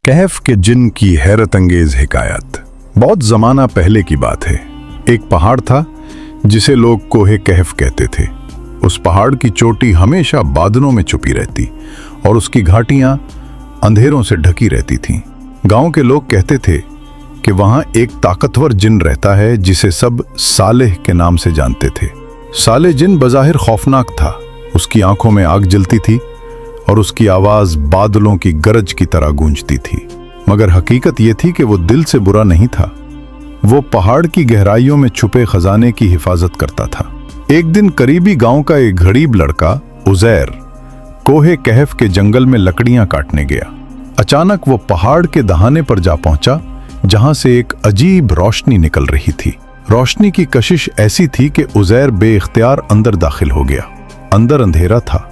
कहफ के जिन की हैरत अंगेज हिकायत। बहुत ज़माना पहले की बात है। एक पहाड़ था जिसे लोग कोहे कहफ कहते थे। उस पहाड़ की चोटी हमेशा बादलों में छुपी रहती और उसकी घाटियां अंधेरों से ढकी रहती थीं। गांव के लोग कहते थे कि वहां एक ताकतवर जिन रहता है जिसे सब सालेह के नाम से जानते थे। सालेह जिन बज़ाहिर खौफनाक था। उसकी आंखों में आग जलती थी और उसकी आवाज बादलों की गरज की तरह गूंजती थी। मगर हकीकत यह थी कि वो दिल से बुरा नहीं था। वो पहाड़ की गहराइयों में छुपे खजाने की हिफाजत करता था। एक दिन करीबी गांव का एक गरीब लड़का उज़ैर कोहे कहफ के जंगल में लकड़ियां काटने गया। अचानक वो पहाड़ के दहाने पर जा पहुंचा जहां से एक अजीब रोशनी निकल रही थी। रोशनी की कशिश ऐसी थी कि उज़ैर बेइख्तियार अंदर दाखिल हो गया। अंदर अंधेरा था,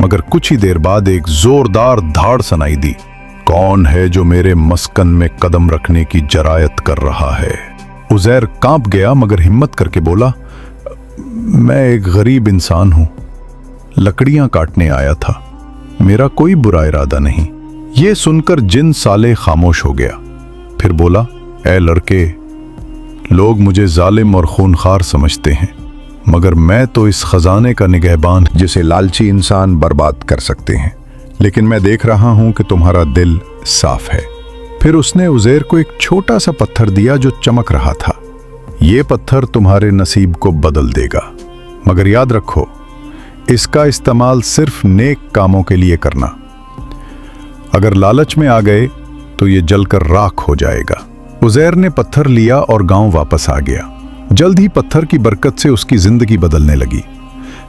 मगर कुछ ही देर बाद एक जोरदार धाड़ सुनाई दी। कौन है जो मेरे मस्कन में कदम रखने की जरायत कर रहा है? उज़ैर कांप गया मगर हिम्मत करके बोला, मैं एक गरीब इंसान हूं, लकड़ियां काटने आया था, मेरा कोई बुरा इरादा नहीं। ये सुनकर जिन साले खामोश हो गया। फिर बोला, ऐ लड़के, लोग मुझे जालिम और खूनखार समझते हैं, मगर मैं तो इस खजाने का निगहबान जिसे लालची इंसान बर्बाद कर सकते हैं। लेकिन मैं देख रहा हूं कि तुम्हारा दिल साफ है। फिर उसने उज़ैर को एक छोटा सा पत्थर दिया जो चमक रहा था। ये पत्थर तुम्हारे नसीब को बदल देगा, मगर याद रखो, इसका इस्तेमाल सिर्फ नेक कामों के लिए करना। अगर लालच में आ गए तो ये जलकर राख हो जाएगा। उज़ैर ने पत्थर लिया और गांव वापस आ गया। जल्द ही पत्थर की बरकत से उसकी जिंदगी बदलने लगी।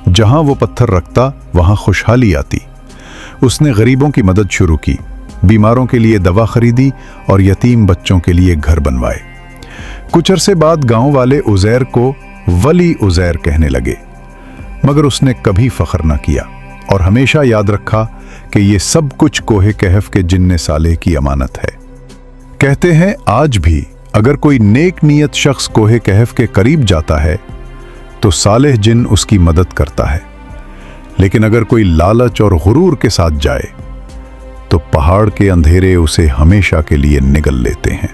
जहां वो पत्थर रखता वहां खुशहाली आती। उसने गरीबों की मदद शुरू की, बीमारों के लिए दवा खरीदी और यतीम बच्चों के लिए घर बनवाए। कुछ अरसे बाद गांव वाले उज़ैर को वली उज़ैर कहने लगे, मगर उसने कभी फख्र न किया और हमेशा याद रखा कि ये सब कुछ कोहे कहफ के जिन्ने साले की अमानत है। कहते हैं आज भी अगर कोई नेक नीयत शख्स कोहे कहफ के करीब जाता है तो सालेह जिन उसकी मदद करता है, लेकिन अगर कोई लालच और गुरूर के साथ जाए तो पहाड़ के अंधेरे उसे हमेशा के लिए निगल लेते हैं।